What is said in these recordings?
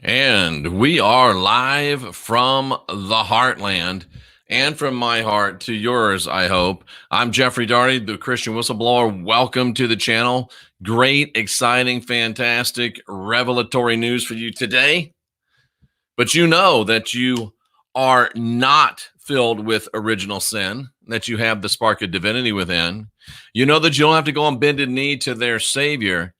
And we are live from the heartland and from my heart to yours, I hope. I'm Jeffey Daugherty, the Christian Whistleblower. Welcome to the channel. Great, exciting, fantastic, revelatory news for you today. But you know that you are not filled with original sin, that you have the spark of divinity within. You know that you don't have to go on bended knee to their Savior,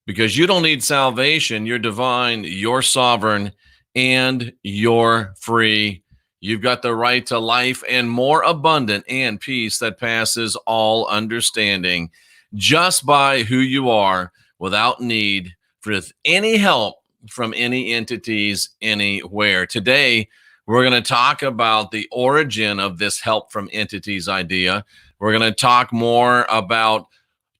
because you don't need salvation. You're divine, you're sovereign, and you're free. You've got the right to life and more abundant and peace that passes all understanding just by who you are, without need for any help from any entities anywhere. Today, we're going to talk about the origin of this help from entities idea. We're going to talk more about,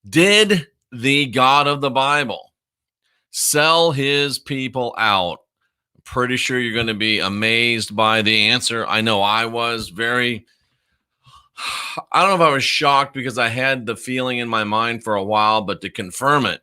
did the God of the Bible sell his people out? Pretty sure you're going to be amazed by the answer. I know I was I don't know if I was shocked, because I had the feeling in my mind for a while, but to confirm it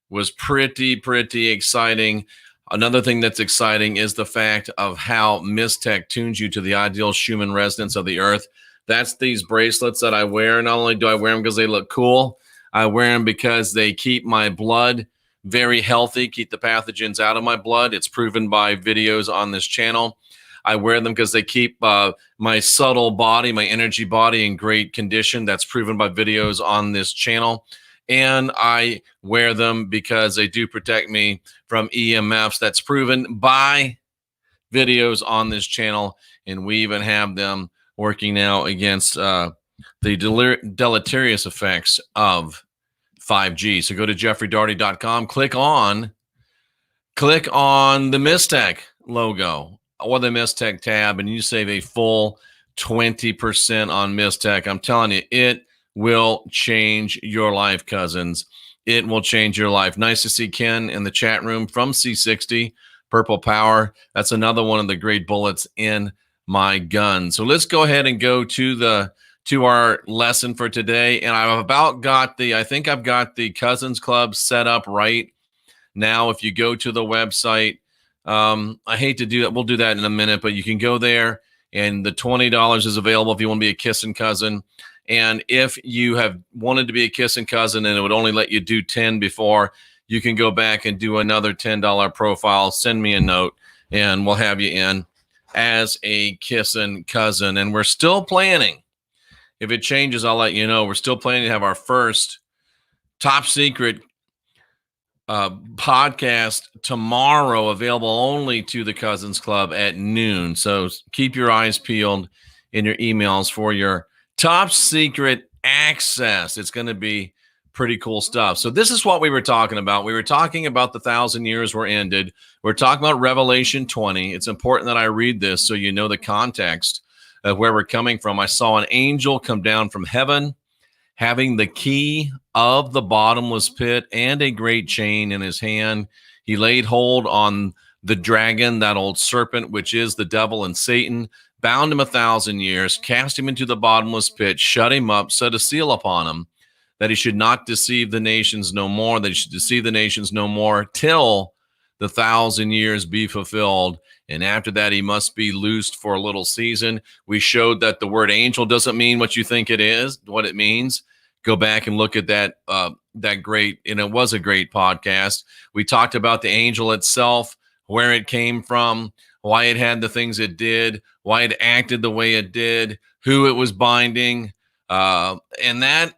was pretty exciting. Another thing that's exciting is the fact of how MISTech tunes you to the ideal Schumann resonance of the earth. That's these bracelets that I wear. Not only do I wear them because they look cool, I wear them because they keep my blood very healthy, keep the pathogens out of my blood. It's proven by videos on this channel. I wear them because they keep my subtle body, my energy body, in great condition. That's proven by videos on this channel. And I wear them because they do protect me from EMFs. That's proven by videos on this channel. And we even have them working now against the deleterious effects of 5G. So go to jeffreydaugherty.com, click on the MISTech logo or the MISTech tab, and you save a full 20% on MISTech. I'm telling you, it will change your life, cousins. It will change your life. Nice to see Ken in the chat room from C60, Purple Power. That's another one of the great bullets in my gun. So let's go ahead and go to our lesson for today. And I think I've got the Cousins Club set up right now. If you go to the website, I hate to do that. We'll do that in a minute, but you can go there, and the $20 is available if you want to be a kissing cousin. And if you have wanted to be a kissing cousin and it would only let you do 10 before, you can go back and do another $10 profile. Send me a note and we'll have you in as a kissing cousin. And we're still planning. If it changes, I'll let you know. We're still planning to have our first top secret podcast tomorrow, available only to the Cousins Club at noon. So keep your eyes peeled in your emails for your top secret access. It's going to be pretty cool stuff. So this is what we were talking about. We were talking about the 1,000 years were ended. We're talking about Revelation 20. It's important that I read this so you know the context of where we're coming from. I saw an angel come down from heaven, having the key of the bottomless pit and a great chain in his hand. He laid hold on the dragon, that old serpent, which is the devil and Satan, bound him 1,000 years, cast him into the bottomless pit, shut him up, set a seal upon him, that he should not deceive the nations no more, that he should deceive the nations no more till the 1,000 years be fulfilled. And after that, he must be loosed for a little season. We showed that the word angel doesn't mean what you think it is, what it means. Go back and look at that great, and it was a great podcast. We talked about the angel itself, where it came from, why it had the things it did, why it acted the way it did, who it was binding. And that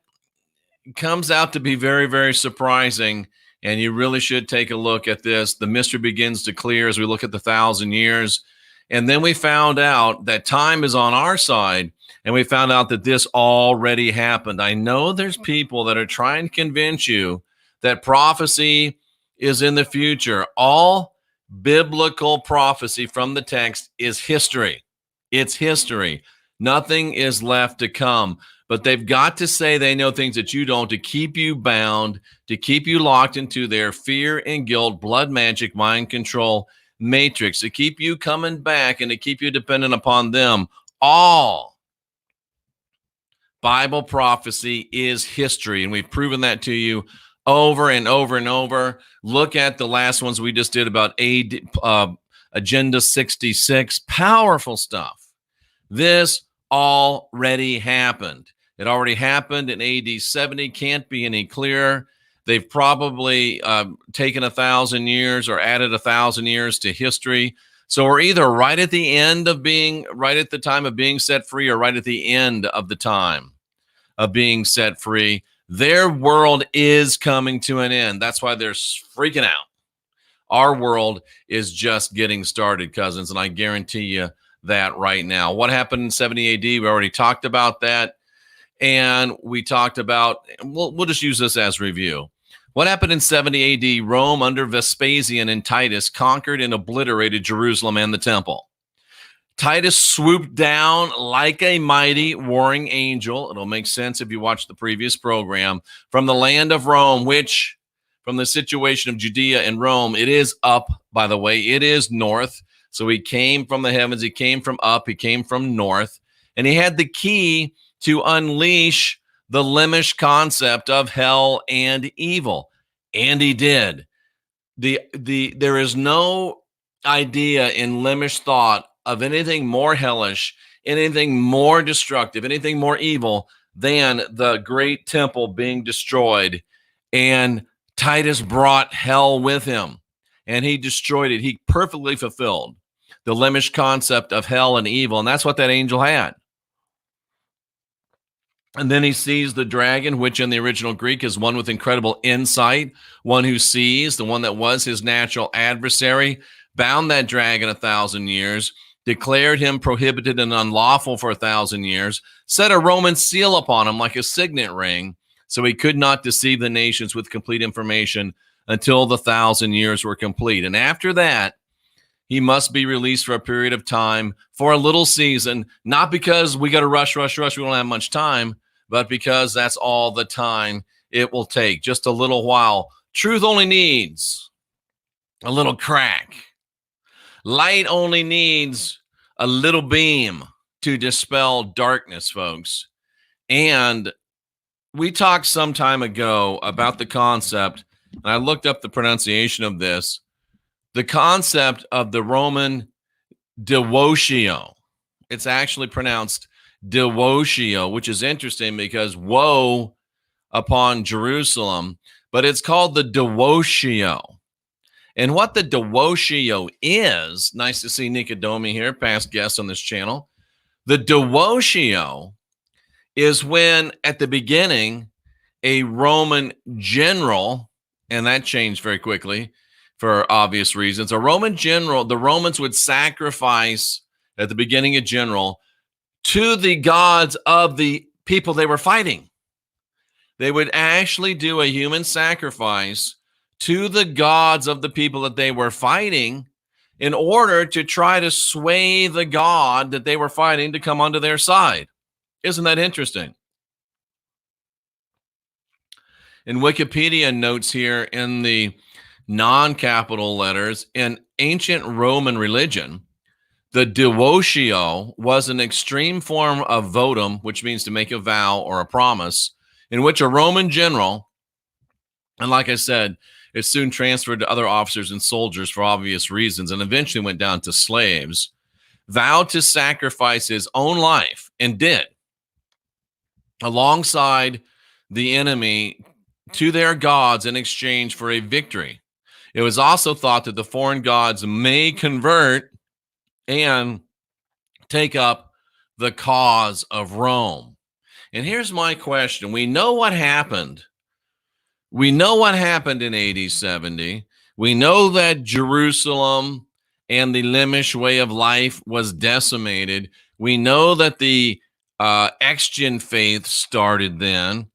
comes out to be very, very surprising. And you really should take a look at this. The mystery begins to clear as we look at the 1,000 years. And then we found out that time is on our side. And we found out that this already happened. I know there's people that are trying to convince you that prophecy is in the future. All biblical prophecy from the text is history. It's history. Nothing is left to come. But they've got to say they know things that you don't, to keep you bound, to keep you locked into their fear and guilt, blood magic, mind control matrix, to keep you coming back and to keep you dependent upon them. All Bible prophecy is history, and we've proven that to you over and over and over. Look at the last ones we just did about Agenda 66. Powerful stuff. This already happened. It already happened in AD 70. Can't be any clearer. They've probably taken 1,000 years or added 1,000 years to history. So we're either right at the end of being, right at the time of being set free, or right at the end of the time of being set free. Their world is coming to an end. That's why they're freaking out. Our world is just getting started, cousins, and I guarantee you that right now. What happened in 70 AD? We already talked about that. And we talked about, we'll just use this as review. What happened in 70 AD? Rome under Vespasian and Titus conquered and obliterated Jerusalem and the temple. Titus swooped down like a mighty warring angel. It'll make sense if you watch the previous program. From the land of Rome, which, from the situation of Judea and Rome, it is up, by the way. It is north. So he came from the heavens. He came from up. He came from north. And he had the key to unleash the LEMISH concept of hell and evil. And he did. There is no idea in LEMISH thought of anything more hellish, anything more destructive, anything more evil than the great temple being destroyed. And Titus brought hell with him, and he destroyed it. He perfectly fulfilled the LEMISH concept of hell and evil, and that's what that angel had. And then he sees the dragon, which in the original Greek is one with incredible insight, one who sees, the one that was his natural adversary, bound that dragon 1,000 years, declared him prohibited and unlawful for 1,000 years, set a Roman seal upon him like a signet ring, so he could not deceive the nations with complete information until the 1,000 years were complete. And after that, he must be released for a period of time, for a little season, not because we got to rush, we don't have much time, but because that's all the time it will take, just a little while. Truth only needs a little crack. Light only needs a little beam to dispel darkness, folks. And we talked some time ago about the concept, and I looked up the pronunciation of this, the concept of the Roman devotio. It's actually pronounced devotio, which is interesting because woe upon Jerusalem, but it's called the devotio. And what the devotio is, nice to see Nicodomi here, past guest on this channel. The devotio is when at the beginning, a Roman general, and that changed very quickly for obvious reasons, a Roman general, the Romans would sacrifice at the beginning a general to the gods of the people they were fighting. They would actually do a human sacrifice to the gods of the people that they were fighting in order to try to sway the god that they were fighting to come onto their side. Isn't that interesting? In Wikipedia notes here in the non-capital letters, in ancient Roman religion, the devotio was an extreme form of votum, which means to make a vow or a promise, in which a Roman general, and like I said, it soon transferred to other officers and soldiers for obvious reasons, and eventually went down to slaves, vowed to sacrifice his own life, and did, alongside the enemy, to their gods in exchange for a victory. It was also thought that the foreign gods may convert and take up the cause of Rome. And here's my question. We know what happened. We know what happened in AD 70. We know that Jerusalem and the LEMISH way of life was decimated. We know that the ex-gen faith started then.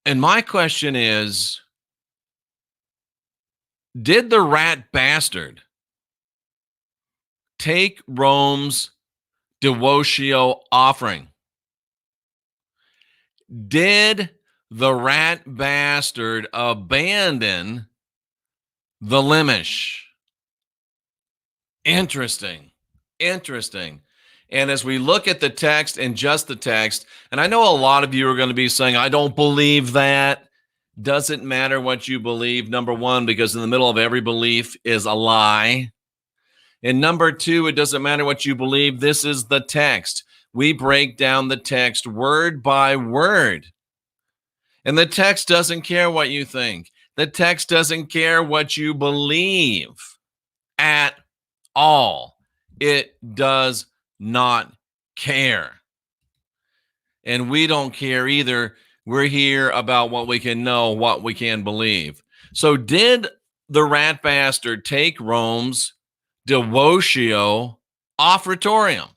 And my question is, did the rat bastard take Rome's devotio offering? Did the rat bastard abandon the LEMISH? Interesting. And as we look at the text and just the text, and I know a lot of you are going to be saying, I don't believe that. doesn't matter what you believe, number one, because in the middle of every belief is a lie. And number two, it doesn't matter what you believe. This is the text. We break down the text word by word. And the text doesn't care what you think. The text doesn't care what you believe at all. It does not care. And we don't care either. We're here about what we can know, what we can believe. So did the rat bastard take Rome's Devotio Offertorium?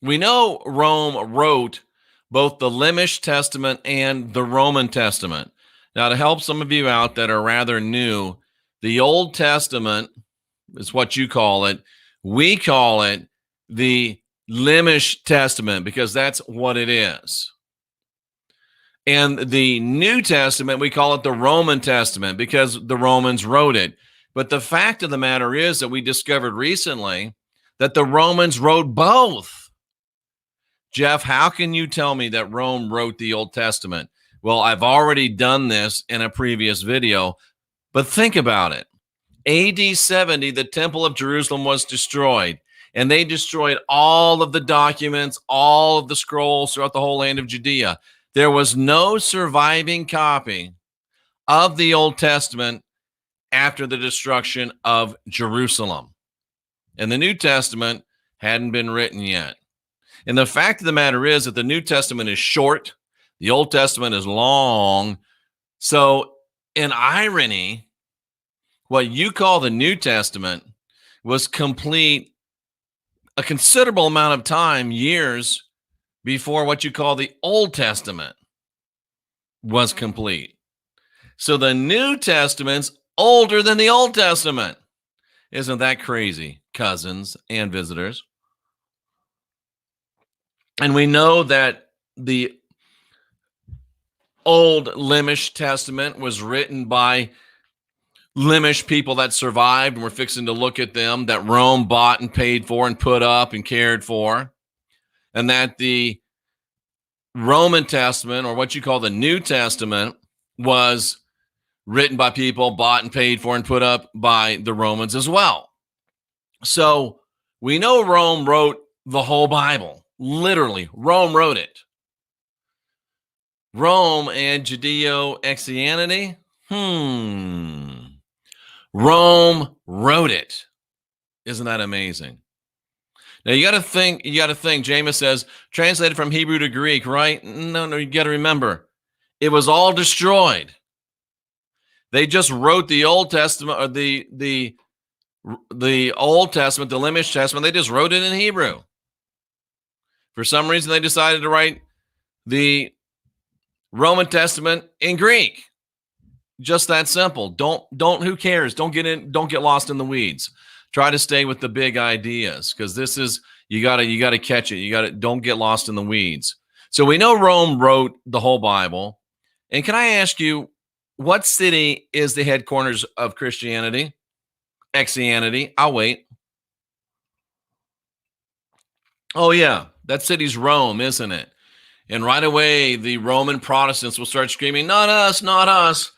We know Rome wrote both the LEMISH Testament and the Roman Testament. Now, to help some of you out that are rather new, the Old Testament is what you call it. We call it the LEMISH Testament because that's what it is. And the New Testament, we call it the Roman Testament because the Romans wrote it. But the fact of the matter is that we discovered recently that the Romans wrote both. Jeff, how can you tell me that Rome wrote the Old Testament? Well, I've already done this in a previous video, but think about it. AD 70, the Temple of Jerusalem was destroyed, and they destroyed all of the documents, all of the scrolls throughout the whole land of Judea. There was no surviving copy of the Old Testament after the destruction of Jerusalem. And the New Testament hadn't been written yet. And the fact of the matter is that the New Testament is short, the Old Testament is long. So in irony, what you call the New Testament was complete a considerable amount of time, years, before what you call the Old Testament was complete. So the New Testament's older than the Old Testament. Isn't that crazy, cousins and visitors? And we know that the old LEMISH Testament was written by LEMISH people that survived, and we're fixing to look at them, that Rome bought and paid for and put up and cared for, and that the Roman Testament, or what you call the New Testament, was written by people bought and paid for and put up by the Romans as well. So we know Rome wrote the whole Bible. Literally, Rome wrote it. Rome and Judeo-Christianity? Rome wrote it. Isn't that amazing? Now you got to think, Jameis says, translated from Hebrew to Greek, right? No, you got to remember, it was all destroyed. They just wrote the Old Testament, or the Old Testament, the LEMISH Testament, they just wrote it in Hebrew. For some reason, they decided to write the Roman Testament in Greek. Just that simple. Don't, who cares? Don't get lost in the weeds. Try to stay with the big ideas, because this is, you gotta catch it. Don't get lost in the weeds. So we know Rome wrote the whole Bible. And can I ask you, what city is the headquarters of Christianity? Christianity. I'll wait. Oh yeah, that city's Rome, isn't it? And right away, the Roman Protestants will start screaming, not us, not us.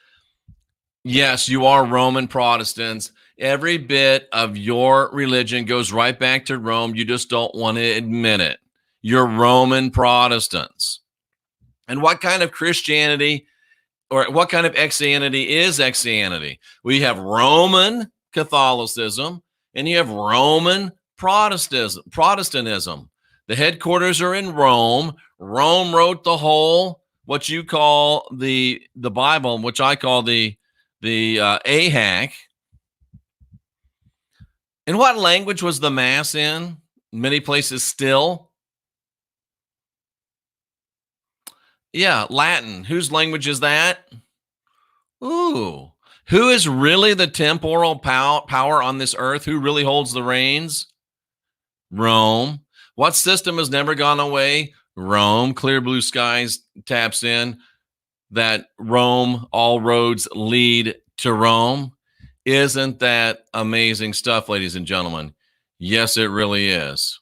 Yes, you are Roman Protestants. Every bit of your religion goes right back to Rome. You just don't want to admit it. You're Roman Protestants. And what kind of Christianity, or what kind of Christianity is Christianity? We have Roman Catholicism, and you have Roman Protestantism. The headquarters are in Rome. Rome wrote the whole, what you call the Bible, which I call the AHAK. And what language was the Mass in? Many places still. Yeah, Latin. Whose language is that? Ooh. Who is really the temporal power on this earth? Who really holds the reins? Rome. What system has never gone away? Rome. Clear blue skies taps in that Rome, all roads lead to Rome. Isn't that amazing stuff, ladies and gentlemen? Yes, it really is.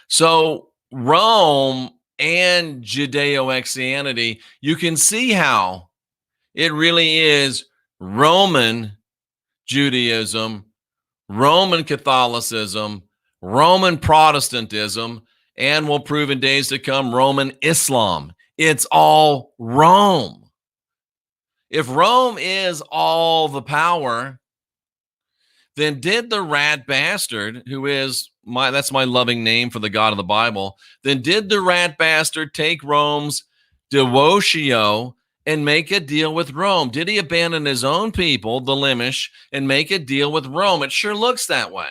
So Rome and Judeo-Christianity, you can see how it really is Roman Judaism, Roman Catholicism, Roman Protestantism, and will prove in days to come Roman Islam. It's all Rome. If Rome is all the power, then did the rat bastard, who is that's my loving name for the God of the Bible, then did the rat bastard take Rome's devotio and make a deal with Rome? Did he abandon his own people, the LEMISH, and make a deal with Rome? It sure looks that way.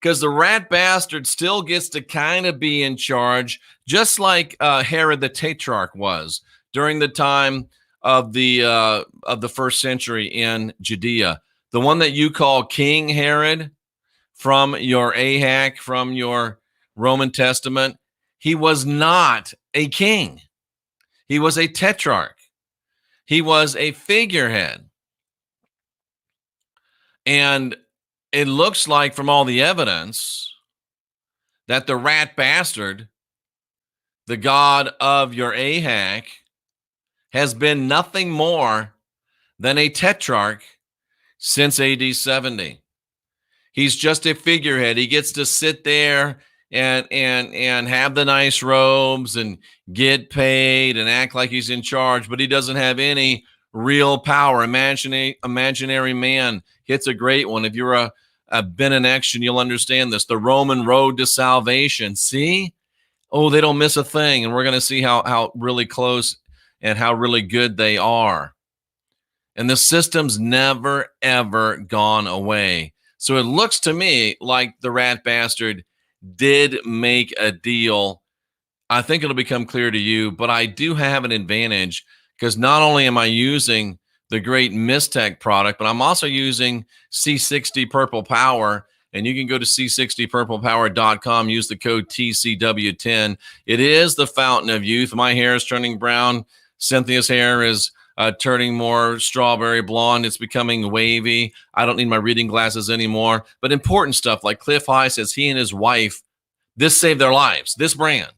Because the rat bastard still gets to kind of be in charge, just like Herod the Tetrarch was during the time of the first century in Judea. The one that you call King Herod from your AHAK, from your Roman Testament, he was not a king. He was a tetrarch. He was a figurehead. And it looks like from all the evidence that the rat bastard, the god of your AHAK, has been nothing more than a tetrarch since AD 70. He's just a figurehead. He gets to sit there and have the nice robes and get paid and act like he's in charge, but he doesn't have any real power. Imaginary man hits a great one. If you're been in action, you'll understand this. The Roman road to salvation. See? Oh, they don't miss a thing. And we're going to see how really close and how really good they are. And the system's never, ever gone away. So it looks to me like the rat bastard did make a deal. I think it'll become clear to you, but I do have an advantage because not only am I using the great Mistech product, but I'm also using C60 Purple Power. And you can go to C60purplepower.com, use the code TCW10. It is the fountain of youth. My hair is turning brown. Cynthia's hair is turning more strawberry blonde. It's becoming wavy. I don't need my reading glasses anymore. But important stuff like Cliff High says he and his wife, this saved their lives. This brand.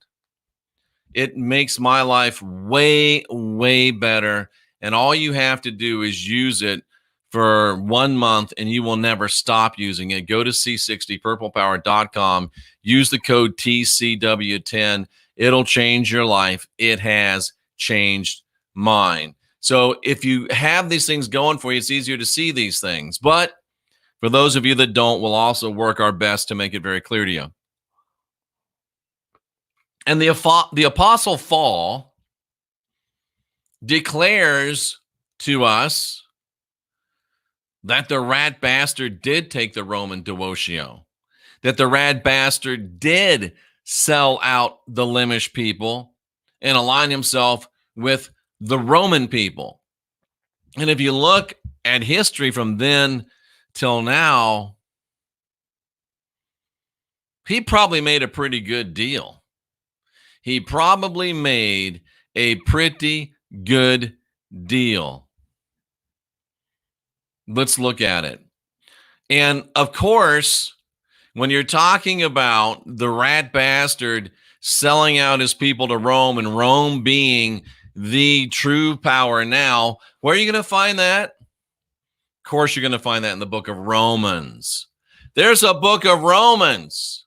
It makes my life way, way better. And all you have to do is use it for 1 month and you will never stop using it. Go to C60purplepower.com. Use the code TCW10. It'll change your life. It has changed mine. So if you have these things going for you, it's easier to see these things. But for those of you that don't, we'll also work our best to make it very clear to you. And the Apostle Paul declares to us that the rat bastard did take the Roman devotio, that the rat bastard did sell out the LEMISH people and align himself with the Roman people. And if you look at history from then till now, he probably made a pretty good deal. He probably made a pretty good deal. Let's look at it. And of course, when you're talking about the rat bastard selling out his people to Rome and Rome being the true power now, where are you going to find that? Of course, you're going to find that in the book of Romans. There's a book of Romans.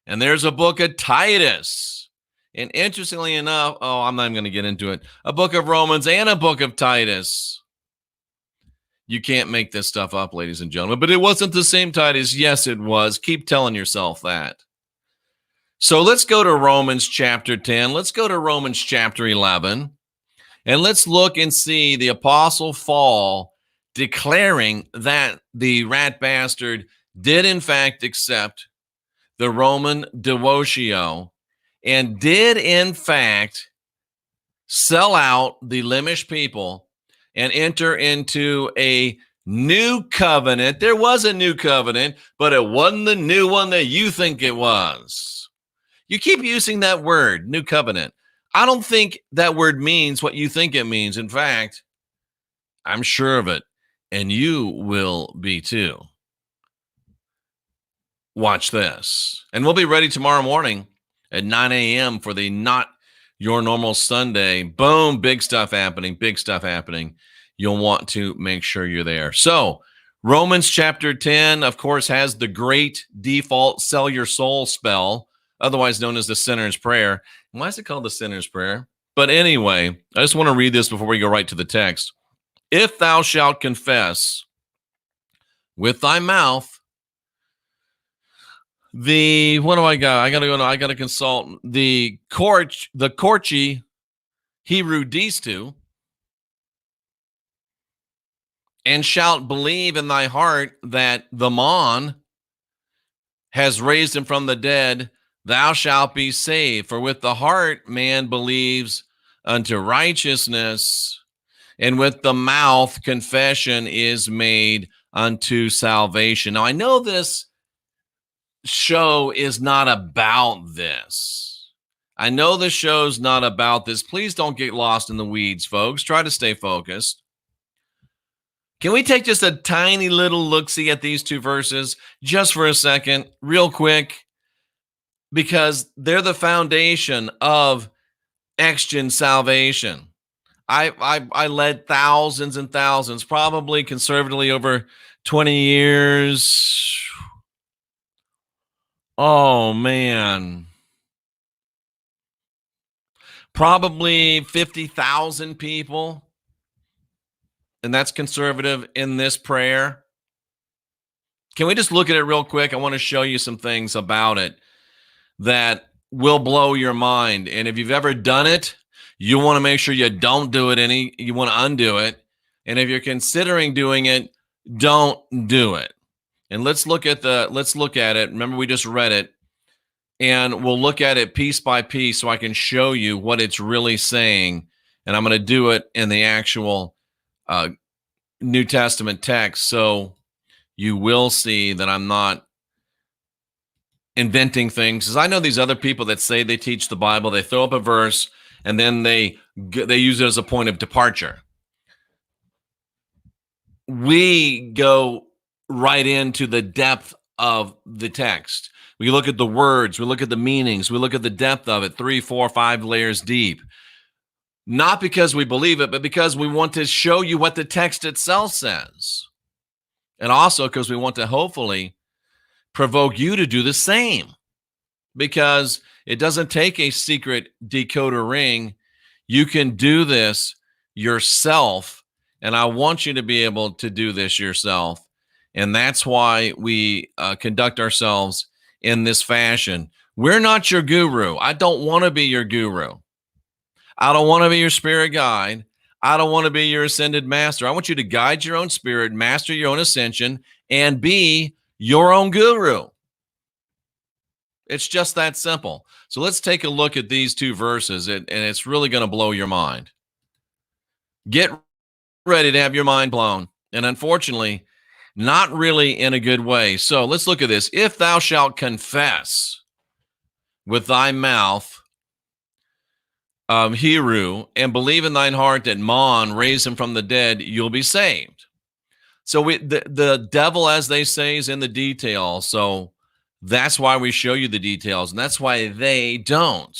And there's a book of Titus. And interestingly enough, I'm not even going to get into it. A book of Romans and a book of Titus. You can't make this stuff up, ladies and gentlemen. But it wasn't the same Titus. Yes, it was. Keep telling yourself that. So let's go to Romans chapter 10. Let's go to Romans chapter 11. And let's look and see the Apostle Paul declaring that the rat bastard did in fact accept the Roman devotio and did in fact sell out the LEMISH people and enter into a new covenant. There was a new covenant, but it wasn't the new one that you think it was. You keep using that word, new covenant. I don't think that word means what you think it means. In fact, I'm sure of it, and you will be too. Watch this. And we'll be ready tomorrow morning at 9 a.m. for the Not Your Normal Sunday. Boom, big stuff happening, big stuff happening. You'll want to make sure you're there. So Romans chapter 10, of course, has the great default sell your soul spell, otherwise known as the sinner's prayer. Why is it called the sinner's prayer? But anyway, I just want to read this before we go right to the text. If thou shalt confess with thy mouth what do I got? I gotta consult the KORC, HERU, DISTU, and shalt believe in thy heart that the Mon has raised him from the dead, thou shalt be saved. For with the heart man believes unto righteousness, and with the mouth confession is made unto salvation. Now, I know this show is not about this. I know the show's not about this. Please don't get lost in the weeds, folks. Try to stay focused. Can we take just a tiny little look-see at these two verses just for a second, real quick? Because they're the foundation of X-Gen salvation. I led thousands and thousands, probably conservatively over 20 years. Oh, man. Probably 50,000 people. And that's conservative in this prayer. Can we just look at it real quick? I want to show you some things about it that will blow your mind. And if you've ever done it, you want to make sure you don't do it you want to undo it. And if you're considering doing it, don't do it. And let's look at it. Remember, we just read it. And we'll look at it piece by piece so I can show you what it's really saying. And I'm going to do it in the actual New Testament text. So you will see that I'm not inventing things. Because I know these other people that say they teach the Bible, they throw up a verse and then they use it as a point of departure. We go right into the depth of the text. We look at the words, we look at the meanings, we look at the depth of it, 3, 4, 5 layers deep. Not because we believe it, but because we want to show you what the text itself says. And also because we want to hopefully provoke you to do the same. Because it doesn't take a secret decoder ring. You can do this yourself. And I want you to be able to do this yourself. And that's why we conduct ourselves in this fashion. We're not your guru. I don't want to be your guru. I don't want to be your spirit guide. I don't want to be your ascended master. I want you to guide your own spirit, master your own ascension, and be your own guru. It's just that simple. So let's take a look at these two verses, and it's really going to blow your mind. Get ready to have your mind blown. And unfortunately, not really in a good way. So let's look at this. If thou shalt confess with thy mouth HERU and believe in thine heart that Mon raised him from the dead, you'll be saved. So the devil, as they say, is in the details. So that's why we show you the details, and that's why they don't.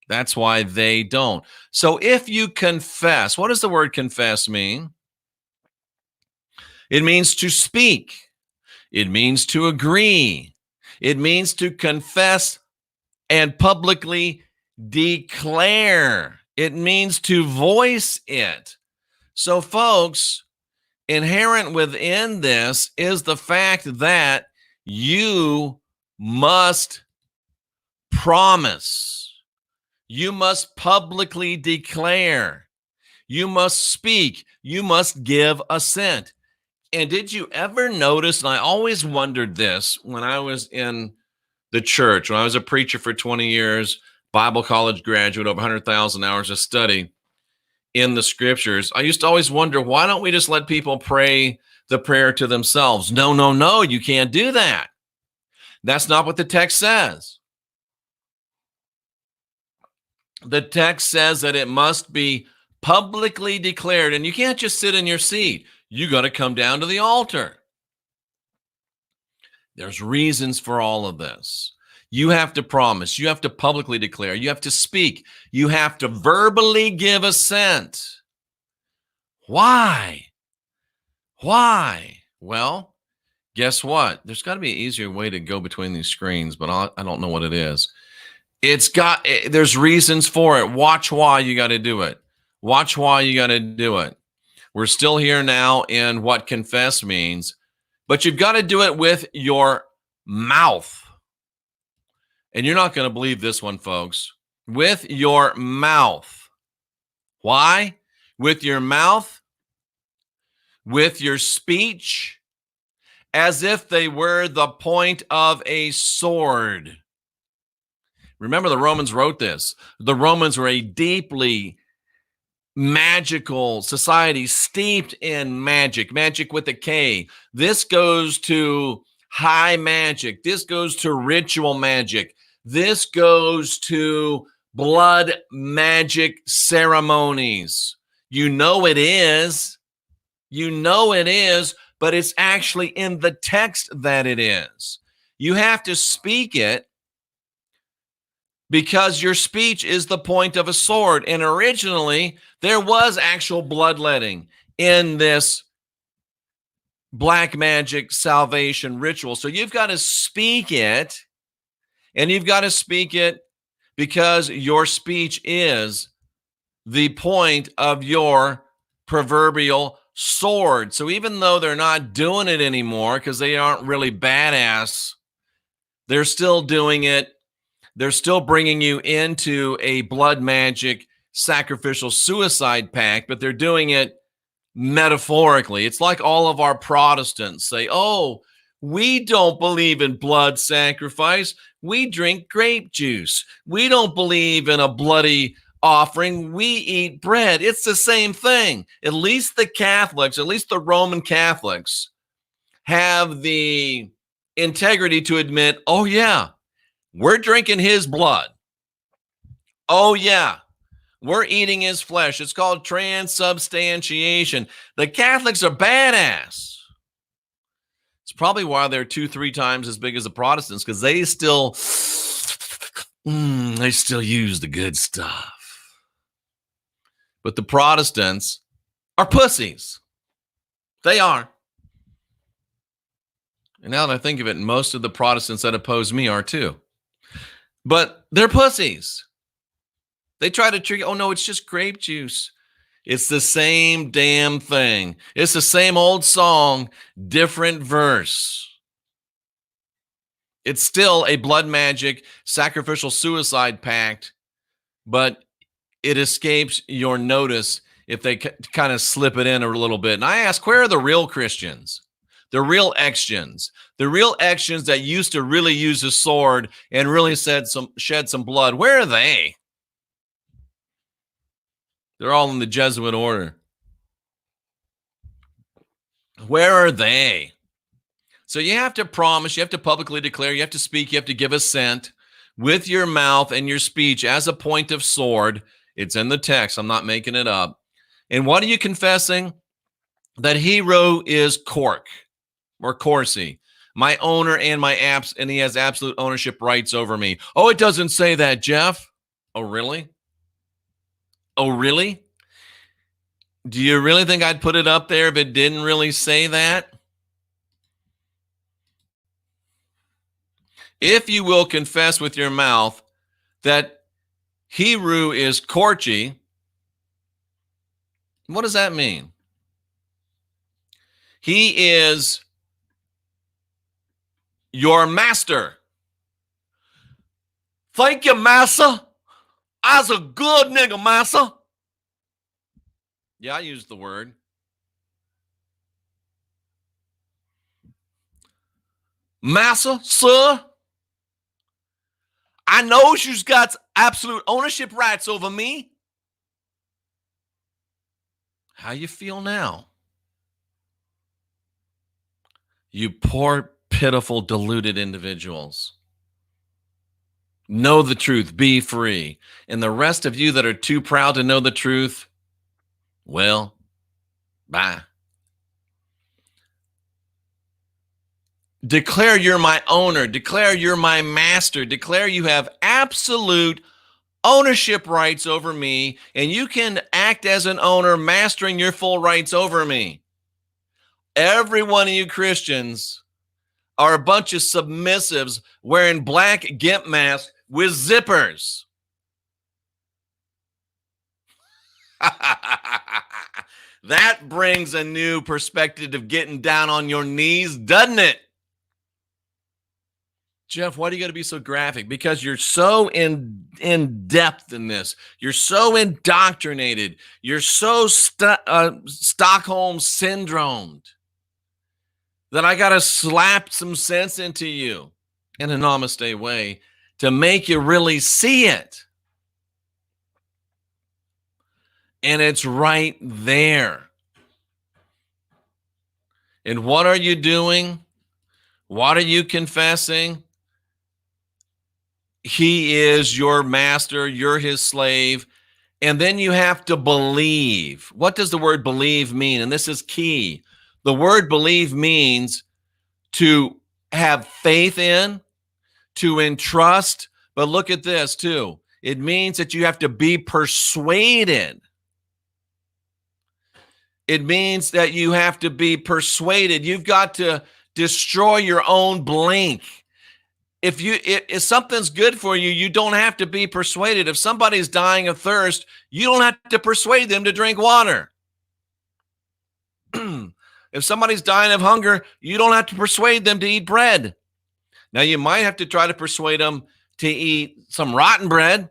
That's why they don't. So if you confess, what does the word confess mean? It means to speak. It means to agree. It means to confess and publicly declare. It means to voice it. So, folks, inherent within this is the fact that you must promise. You must publicly declare. You must speak. You must give assent. And did you ever notice, and I always wondered this when I was in the church, when I was a preacher for 20 years, Bible college graduate, over 100,000 hours of study in the scriptures, I used to always wonder, why don't we just let people pray the prayer to themselves? No, you can't do that. That's not what the text says. The text says that it must be publicly declared, and you can't just sit in your seat. You got to come down to the altar. There's reasons for all of this. You have to promise. You have to publicly declare. You have to speak. You have to verbally give assent. Why? Why? Well, guess what? There's got to be an easier way to go between these screens, but I don't know what it is. There's reasons for it. Watch why you got to do it. Watch why you got to do it. We're still here now in what confess means, but you've got to do it with your mouth. And you're not going to believe this one, folks. With your mouth. Why? With your mouth, with your speech, as if they were the point of a sword. Remember, the Romans wrote this. The Romans were a deeply magical society, steeped in magic, magic with a K. This goes to high magic. This goes to ritual magic. This goes to blood magic ceremonies. You know it is. You know it is, but it's actually in the text that it is. You have to speak it because your speech is the point of a sword. And originally, there was actual bloodletting in this black magic salvation ritual. So you've got to speak it, and you've got to speak it because your speech is the point of your proverbial sword. So even though they're not doing it anymore because they aren't really badass, they're still doing it. They're still bringing you into a blood magic sacrificial suicide pact, but they're doing it metaphorically. It's like all of our Protestants say, oh, we don't believe in blood sacrifice. We drink grape juice. We don't believe in a bloody offering. We eat bread. It's the same thing. At least the Catholics, at least the Roman Catholics, have the integrity to admit, oh, yeah, we're drinking his blood. Oh, yeah, we're eating his flesh. It's called transubstantiation. The Catholics are badass. It's probably why they're 2-3 times as big as the Protestants, because they still use the good stuff. But the Protestants are pussies. They are. And now that I think of it, most of the Protestants that oppose me are too. But they're pussies. They try to trick you. Oh, no, it's just grape juice. It's the same damn thing. It's the same old song, different verse. It's still a blood magic sacrificial suicide pact, but it escapes your notice if they kind of slip it in a little bit. And I ask, where are the real Christians? The real X-gens, the real X-gens that used to really use a sword and really shed some blood. Where are they? They're all in the Jesuit order. Where are they? So you have to promise, you have to publicly declare, you have to speak, you have to give assent with your mouth and your speech as a point of sword. It's in the text. I'm not making it up. And what are you confessing? That HERU is KORC or KORC, my owner and my apps, and he has absolute ownership rights over me. Oh, it doesn't say that, Jeff. Oh, really? Oh, really? Do you really think I'd put it up there if it didn't really say that? If you will confess with your mouth that HERU is KORC, what does that mean? He is your master. Thank you, massa. I's a good nigga, massa. Yeah, I used the word. Massa, sir, I know you've got absolute ownership rights over me. How you feel now? You poor, pitiful, deluded individuals. Know the truth, be free. And the rest of you that are too proud to know the truth, well, bye. Declare you're my owner. Declare you're my master. Declare you have absolute ownership rights over me, and you can act as an owner, mastering your full rights over me. Every one of you Christians are a bunch of submissives wearing black gimp masks with zippers. That brings a new perspective of getting down on your knees, doesn't it? Jeff, why do you got to be so graphic? Because you're so in depth in this. You're so indoctrinated. You're so Stockholm syndromed that I got to slap some sense into you in a namaste way to make you really see it. And it's right there. And what are you doing? What are you confessing? He is your master. You're his slave. And then you have to believe. What does the word believe mean? And this is key. The word believe means to have faith in, to entrust. But look at this too. It means that you have to be persuaded. It means that you have to be persuaded. You've got to destroy your own blink. If something's good for you, you don't have to be persuaded. If somebody's dying of thirst, you don't have to persuade them to drink water. If somebody's dying of hunger, you don't have to persuade them to eat bread. Now, you might have to try to persuade them to eat some rotten bread.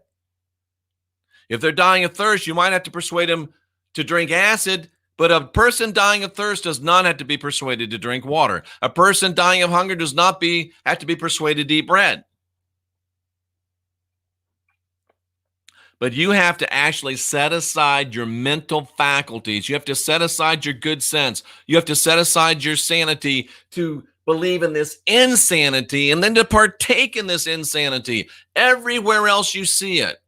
If they're dying of thirst, you might have to persuade them to drink acid. But a person dying of thirst does not have to be persuaded to drink water. A person dying of hunger does not have to be persuaded to eat bread. But you have to actually set aside your mental faculties. You have to set aside your good sense. You have to set aside your sanity to believe in this insanity and then to partake in this insanity everywhere else you see it.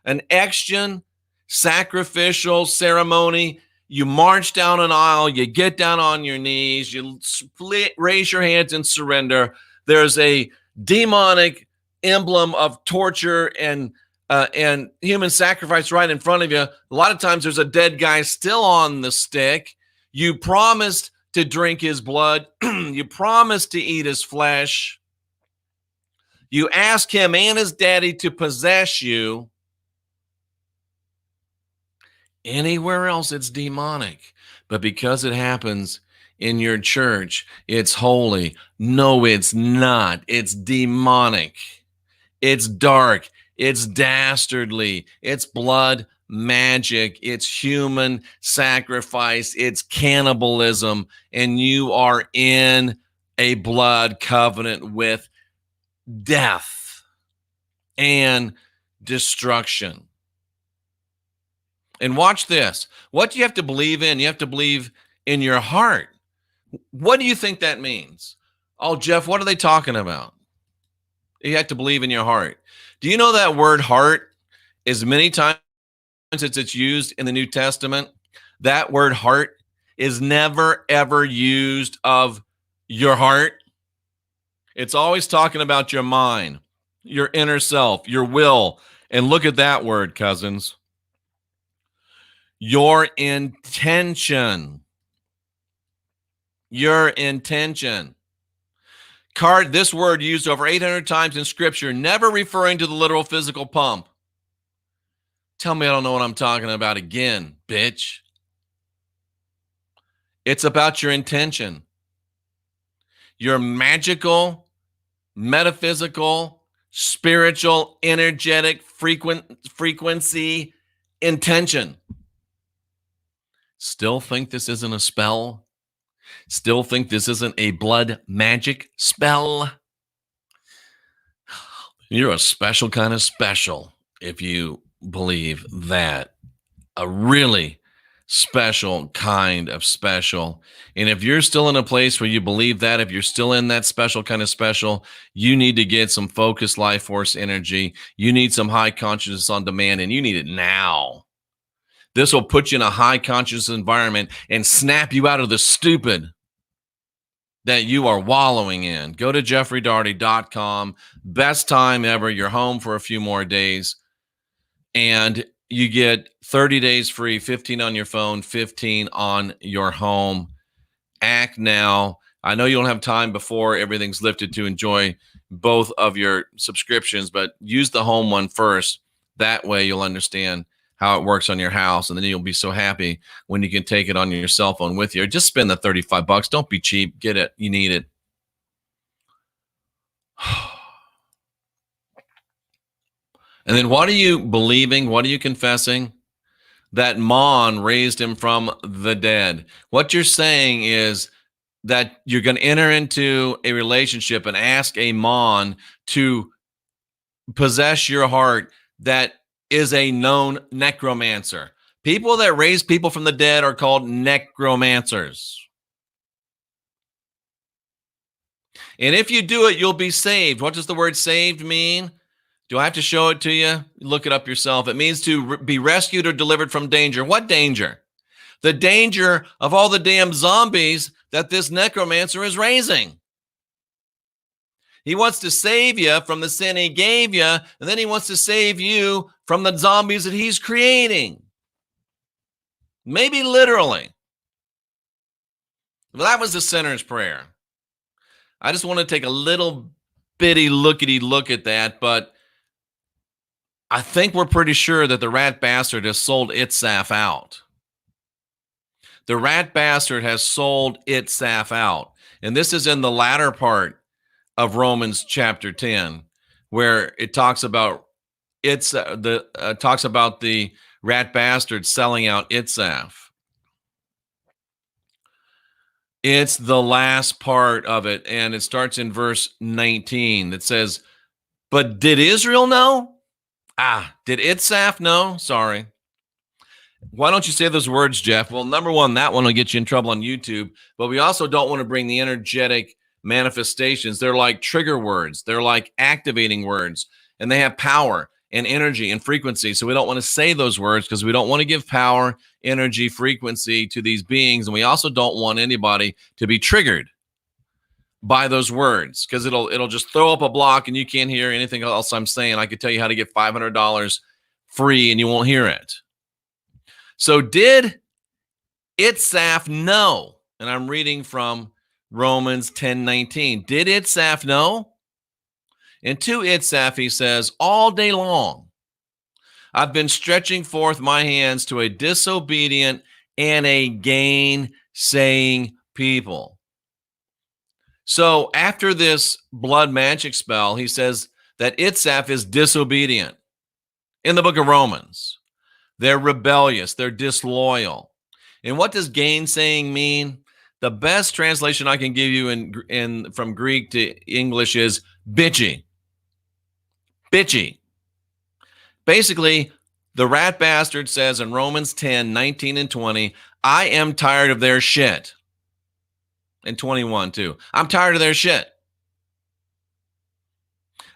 An extion, sacrificial ceremony. You march down an aisle, you get down on your knees, you raise your hands and surrender. There's a demonic emblem of torture and human sacrifice right in front of you. A lot of times there's a dead guy still on the stick. You promised to drink his blood. You promised to eat his flesh. You ask him and his daddy to possess you. Anywhere else, it's demonic. But because it happens in your church, it's holy. No, it's not. It's demonic. It's dark. It's dastardly. It's blood magic. It's human sacrifice. It's cannibalism. And you are in a blood covenant with death and destruction. And watch this. What do you have to believe in? You have to believe in your heart. What do you think that means? Oh, Jeff, what are they talking about? You have to believe in your heart. Do you know that word heart, as many times as it's used in the New Testament, that word heart is never, ever used of your heart. It's always talking about your mind, your inner self, your will. And look at that word, cousins. Your intention. Your intention. This word used over 800 times in Scripture, never referring to the literal physical pump. Tell me I don't know what I'm talking about again, bitch. It's about your intention. Your magical, metaphysical, spiritual, energetic, frequency intention. Still think this isn't a spell? Still think this isn't a blood magic spell? You're a special kind of special if you believe that. A really special kind of special. And if you're still in a place where you believe that, if you're still in that special kind of special, you need to get some focused life force energy. You need some high consciousness on demand, and you need it now. This will put you in a high conscious environment and snap you out of the stupid that you are wallowing in. Go to jeffreydaugherty.com. Best time ever. You're home for a few more days. And you get 30 days free, 15 on your phone, 15 on your home. Act now. I know you don't have time before everything's lifted to enjoy both of your subscriptions, but use the home one first. That way you'll understand how it works on your house, and then you'll be so happy when you can take it on your cell phone with you. Or just spend the $35. Don't be cheap. Get it. You need it. And then what are you believing? What are you confessing? That Mon raised him from the dead. What you're saying is that you're going to enter into a relationship and ask a Mon to possess your heart that is a known necromancer. People that raise people from the dead are called necromancers. And if you do it, you'll be saved. What does the word saved mean? Do I have to show it to you? Look it up yourself. It means to be rescued or delivered from danger. What danger? The danger of all the damn zombies that this necromancer is raising. He wants to save you from the sin he gave you, and then he wants to save you from the zombies that he's creating. Maybe literally. Well, that was the sinner's prayer. I just want to take a little bitty look at that, but I think we're pretty sure that the rat bastard has sold ITSAF out. The rat bastard has sold ITSAF out. And this is in the latter part of Romans chapter 10, where it talks about the rat bastard selling out ITSAF. It's the last part of it, and it starts in verse 19. It says, "But did Israel know?" Did ITSAF know? Sorry. Why don't you say those words, Jeff? Well, number one, that one will get you in trouble on YouTube, but we also don't want to bring the energetic manifestations. They're like trigger words. They're like activating words, and they have power and energy and frequency. So we don't want to say those words because we don't want to give power, energy, frequency to these beings. And we also don't want anybody to be triggered by those words because it'll just throw up a block and you can't hear anything else I'm saying. I could tell you how to get $500 free and you won't hear it. So did ITSAF know? And I'm reading from Romans 10:19. Did ITSAF know? And to ITSAF, he says, all day long, I've been stretching forth my hands to a disobedient and a gainsaying people. So after this blood magic spell, he says that ITSAF is disobedient in the book of Romans. They're rebellious. They're disloyal. And what does gainsaying mean? The best translation I can give you in from Greek to English is bitchy. Bitchy. Basically, the rat bastard says in Romans 10:19 and 20, I am tired of their shit. And 21 too. I'm tired of their shit.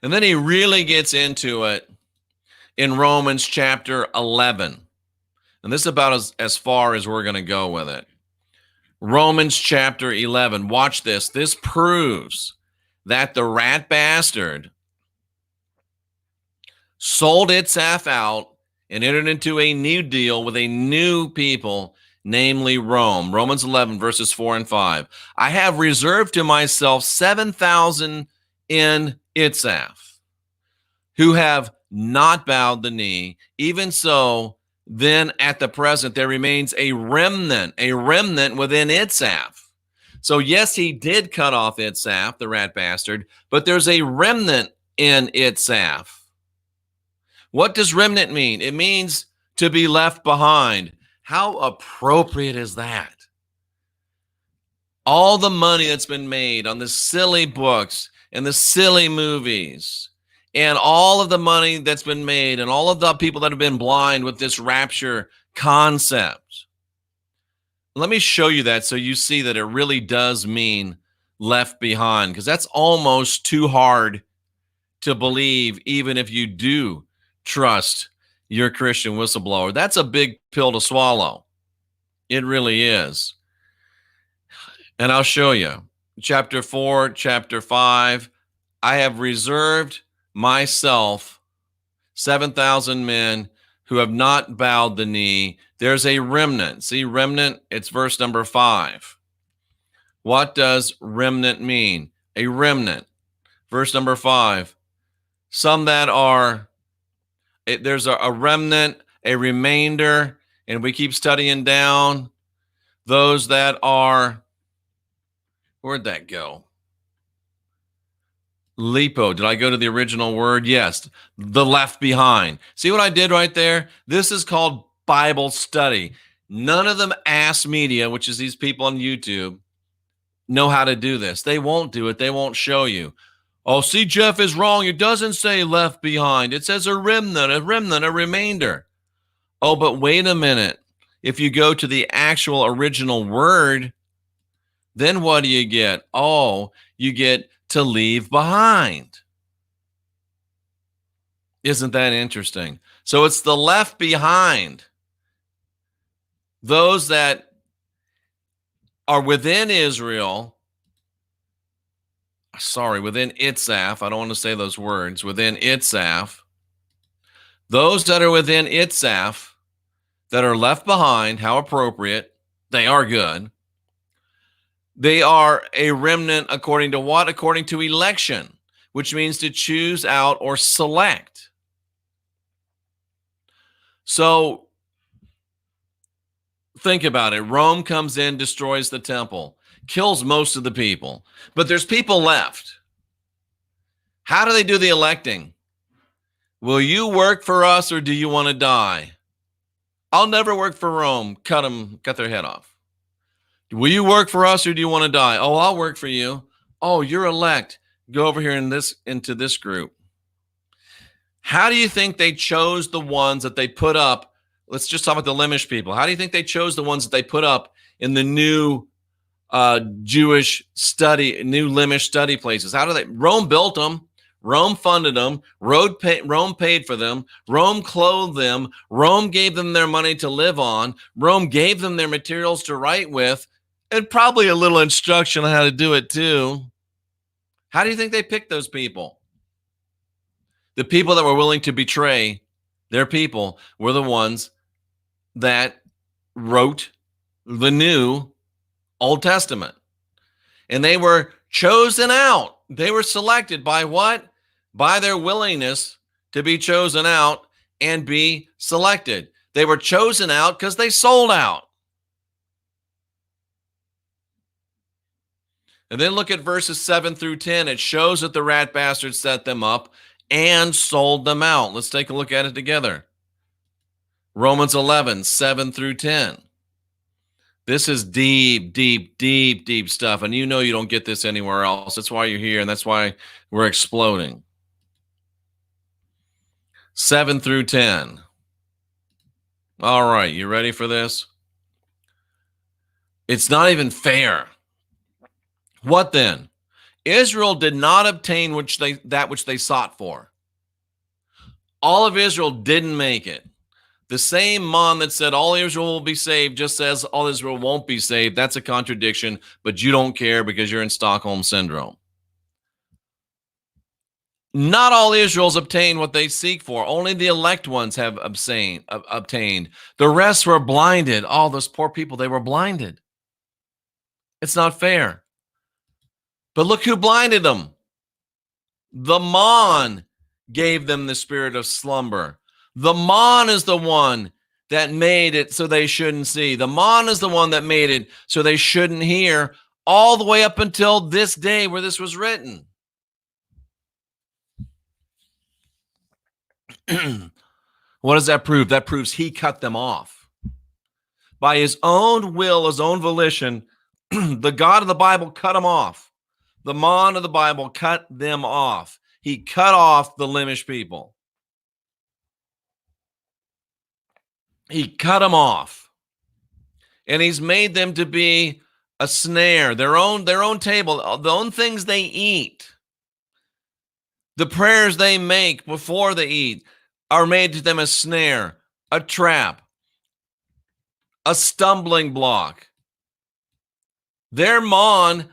And then he really gets into it in Romans chapter 11. And this is about as far as we're going to go with it. Romans chapter 11. Watch this. This proves that the rat bastard sold ITSAF out and entered into a new deal with a new people, namely Rome. Romans 11, verses 4 and 5. I have reserved to myself 7,000 in ITSAF who have not bowed the knee. Even so, then at the present, there remains a remnant within ITSAF. So yes, he did cut off ITSAF, the rat bastard, but there's a remnant in ITSAF. What does remnant mean? It means to be left behind. How appropriate is that? All the money that's been made on the silly books and the silly movies and all of the money that's been made and all of the people that have been blind with this rapture concept. Let me show you that so you see that it really does mean left behind, because that's almost too hard to believe, even if you do trust your Christian whistleblower. That's a big pill to swallow. It really is. And I'll show you. chapter 4, chapter 5, I have reserved myself 7,000 men who have not bowed the knee. There's a remnant. See, remnant, it's verse number 5. What does remnant mean? A remnant. Verse number 5. Some that are, there's a remnant, a remainder, and we keep studying down. Those that are, where'd that go? Lipo. Did I go to the original word? Yes. The left behind. See what I did right there? This is called Bible study. None of them ass media, which is these people on YouTube, know how to do this. They won't do it. They won't show you. Oh, see, Jeff is wrong. It doesn't say left behind. It says a remnant, a remainder. Oh, but wait a minute. If you go to the actual original word, then what do you get? Oh, you get to leave behind. Isn't that interesting? So it's the left behind. Those that are within Israel, within ITSAF, I don't want to say those words, within ITSAF, those that are within ITSAF that are left behind, how appropriate, they are good. They are a remnant according to what? According to election, which means to choose out or select. So think about it. Rome comes in, destroys the temple, kills most of the people, but there's people left. How do they do the electing? Will you work for us or do you want to die? I'll never work for Rome. Cut their head off. Will you work for us or do you want to die? Oh, I'll work for you. Oh, you're elect. Go over here into this group. How do you think they chose the ones that they put up? Let's just talk about the LEMISH people. How do you think they chose the ones that they put up in the new Jewish study, new LEMISH study places? How do they? Rome built them. Rome funded them. Rome paid for them. Rome clothed them. Rome gave them their money to live on. Rome gave them their materials to write with, and probably a little instruction on how to do it too. How do you think they picked those people? The people that were willing to betray their people were the ones that wrote the new Old Testament. And they were chosen out. They were selected by what? By their willingness to be chosen out and be selected. They were chosen out because they sold out. And then look at verses 7 through 10. It shows that the rat bastards set them up and sold them out. Let's take a look at it together. Romans 11, 7 through 10. This is deep, deep, deep, deep stuff. And you know you don't get this anywhere else. That's why you're here, and that's why we're exploding. 7 through 10. All right, you ready for this? It's not even fair. What then? Israel did not obtain that which they sought for. All of Israel didn't make it. The same man that said all Israel will be saved just says all Israel won't be saved. That's a contradiction, but you don't care because you're in Stockholm Syndrome. Not all Israel's obtained what they seek for. Only the elect ones have obtained. The rest were blinded. All those poor people, they were blinded. It's not fair. But look who blinded them. The man gave them the spirit of slumber. The man is the one that made it so they shouldn't see. The man is the one that made it so they shouldn't hear, all the way up until this day where this was written. What does that prove? That proves he cut them off. By his own will, his own volition, the God of the Bible cut them off. The man of the Bible cut them off. He cut off the LEMISH people. He cut them off. And he's made them to be a snare, their own table, the own things they eat. The prayers they make before they eat are made to them a snare, a trap, a stumbling block. Their man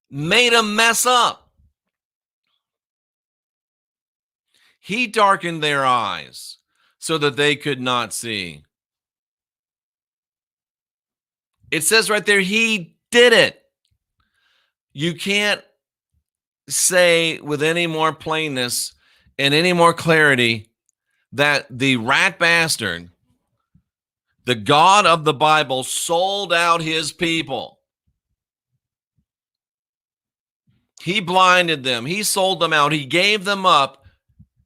made them mess up. He darkened their eyes so that they could not see. It says right there, he did it. You can't say with any more plainness and any more clarity that the rat bastard, the God of the Bible, sold out his people. He blinded them. He sold them out. He gave them up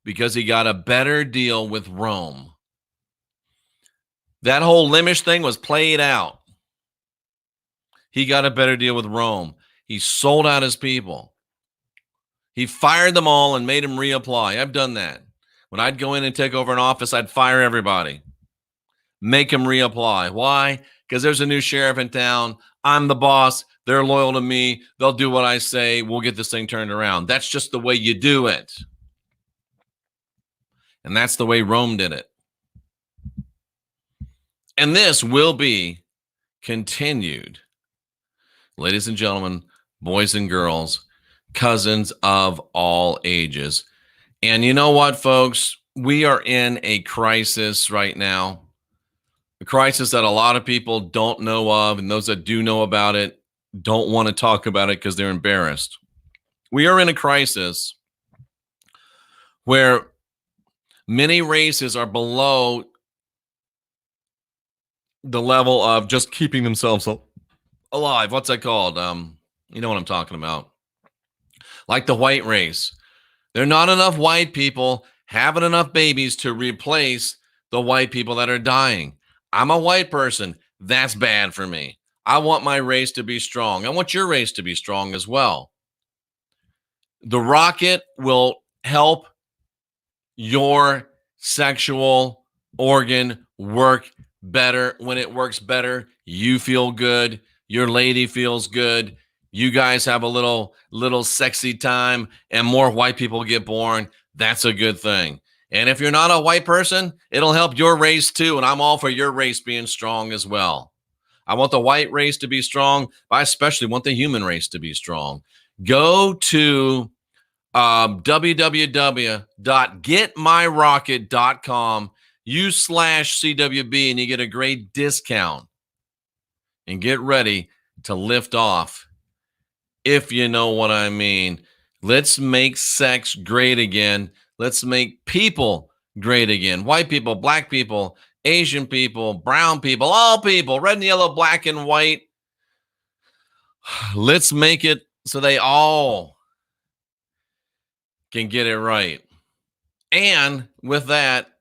because he got a better deal with Rome. That whole LEMISH thing was played out. He got a better deal with Rome. He sold out his people. He fired them all and made them reapply. I've done that. When I'd go in and take over an office, I'd fire everybody. Make them reapply. Why? Because there's a new sheriff in town. I'm the boss. They're loyal to me. They'll do what I say. We'll get this thing turned around. That's just the way you do it. And that's the way Rome did it. And this will be continued. Ladies and gentlemen, boys and girls, cousins of all ages. And you know what, folks? We are in a crisis right now. A crisis that a lot of people don't know of, and those that do know about it don't want to talk about it because they're embarrassed. We are in a crisis where many races are below the level of just keeping themselves alive. What's that called? You know what I'm talking about. Like the white race. There are not enough white people having enough babies to replace the white people that are dying. I'm a white person. That's bad for me. I want my race to be strong. I want your race to be strong as well. The rocket will help your sexual organ work better. When it works better, you feel good. Your lady feels good. You guys have a little sexy time and more white people get born. That's a good thing. And if you're not a white person, it'll help your race too. And I'm all for your race being strong as well. I want the white race to be strong, but I especially want the human race to be strong. Go to www.getmyrocket.com, /CWB, and you get a great discount. And get ready to lift off, if you know what I mean. Let's make sex great again. Let's make people great again. White people, black people, Asian people, brown people, all people, red and yellow, black and white. Let's make it so they all can get it right. And with that,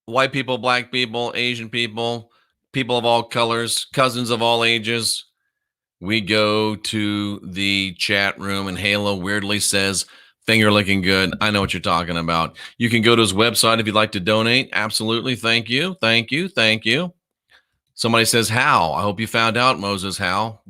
white people, black people, Asian people, people of all colors, cousins of all ages, we go to the chat room, and Halo weirdly says, finger licking good. I know what you're talking about. You can go to his website if you'd like to donate. Absolutely. Thank you. Thank you. Thank you. Somebody says, how? I hope you found out, Moses, how.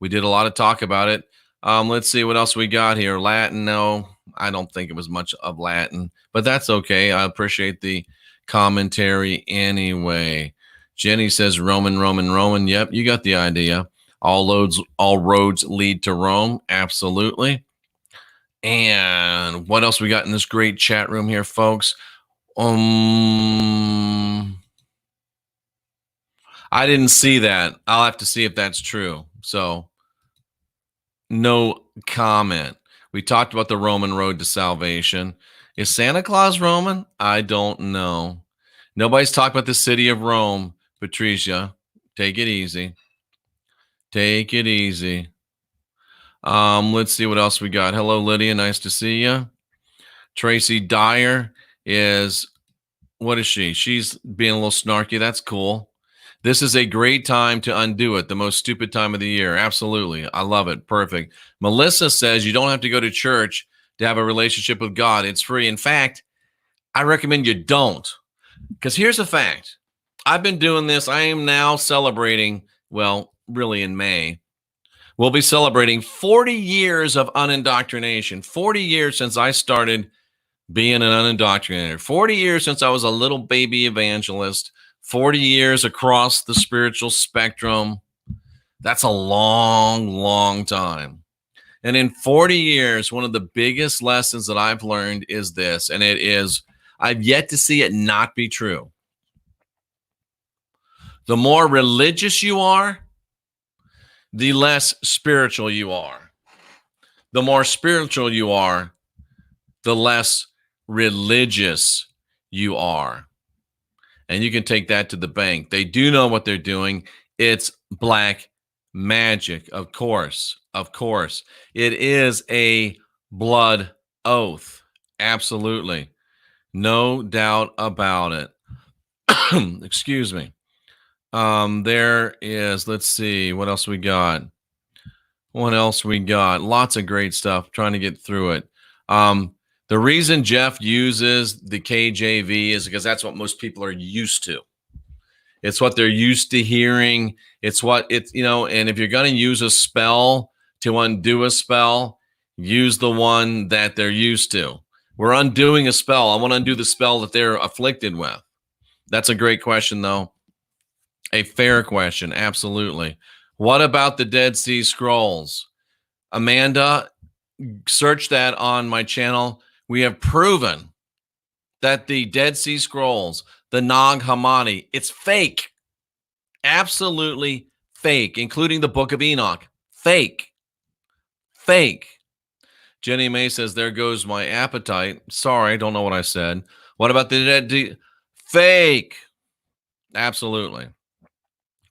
We did a lot of talk about it. Let's see what else we got here. Latin, no. I don't think it was much of Latin, but that's okay. I appreciate the commentary anyway. Jenny says, Roman. Yep, you got the idea. All roads lead to Rome. Absolutely. And what else we got in this great chat room here, folks? I didn't see that. I'll have to see if that's true. So no comment. We talked about the Roman road to salvation. Is Santa Claus Roman? I don't know. Nobody's talked about the city of Rome. Patricia, take it easy. Take it easy. Let's see what else we got. Hello, Lydia. Nice to see you. Tracy Dyer is, what is she? She's being a little snarky. That's cool. This is a great time to undo it. The most stupid time of the year. Absolutely. I love it. Perfect. Melissa says you don't have to go to church to have a relationship with God. It's free. In fact, I recommend you don't. Because here's the fact. I've been doing this. I am now celebrating, well, really in May. We'll be celebrating 40 years of unindoctrination. 40 years since I started being an unindoctrinator. 40 years since I was a little baby evangelist. 40 years across the spiritual spectrum. That's a long, long time. And in 40 years, one of the biggest lessons that I've learned is this, and it is, I've yet to see it not be true. The more religious you are, the less spiritual you are. The more spiritual you are, the less religious you are. And you can take that to the bank. They do know what they're doing. It's black magic, of course. Of course. It is a blood oath. Absolutely. No doubt about it. Excuse me. There is, let's see, what else we got? What else we got? Lots of great stuff. Trying to get through it. The reason Jeff uses the KJV is because that's what most people are used to. It's what they're used to hearing. It's what it's, and if you're going to use a spell to undo a spell, use the one that they're used to. We're undoing a spell. I want to undo the spell that they're afflicted with. That's a great question, though. A fair question. Absolutely. What about the Dead Sea Scrolls? Amanda, search that on my channel. We have proven that the Dead Sea Scrolls, the Nag Hammadi, it's fake. Absolutely fake, including the Book of Enoch. Fake. Fake. Jenny May says, there goes my appetite. Sorry, I don't know what I said. What about the Dead? Fake. Absolutely.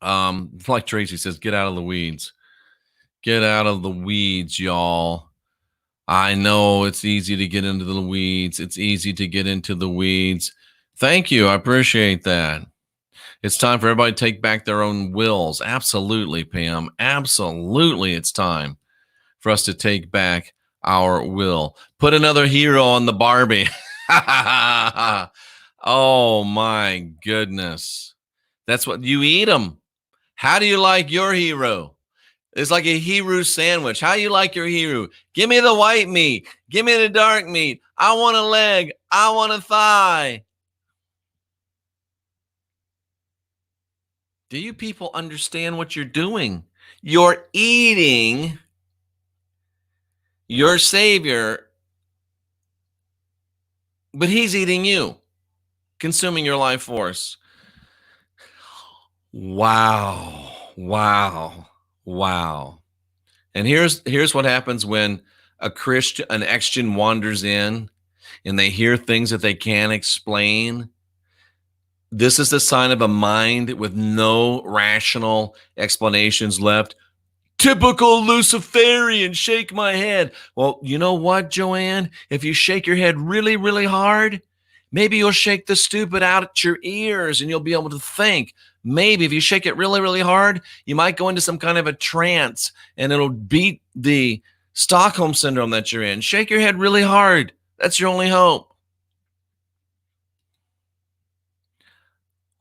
Like Tracy says, get out of the weeds. Get out of the weeds, y'all. I know it's easy to get into the weeds. It's easy to get into the weeds. Thank you. I appreciate that. It's time for everybody to take back their own wills. Absolutely, Pam. Absolutely, it's time for us to take back our will. Put another hero on the Barbie. Oh, my goodness. That's what you eat them. How do you like your hero? It's like a HERU sandwich. How you like your HERU? Give me the white meat. Give me the dark meat. I want a leg. I want a thigh. Do you people understand what you're doing? You're eating your Savior, but he's eating you, consuming your life force. Wow. Wow. Wow. And here's what happens when an ex-Christian wanders in and they hear things that they can't explain. This is the sign of a mind with no rational explanations left. Typical Luciferian, shake my head. Well, you know what, Joanne? If you shake your head really, really hard, maybe you'll shake the stupid out your ears and you'll be able to think. Maybe if you shake it really, really hard, you might go into some kind of a trance and it'll beat the Stockholm syndrome that you're in. Shake your head really hard. That's your only hope.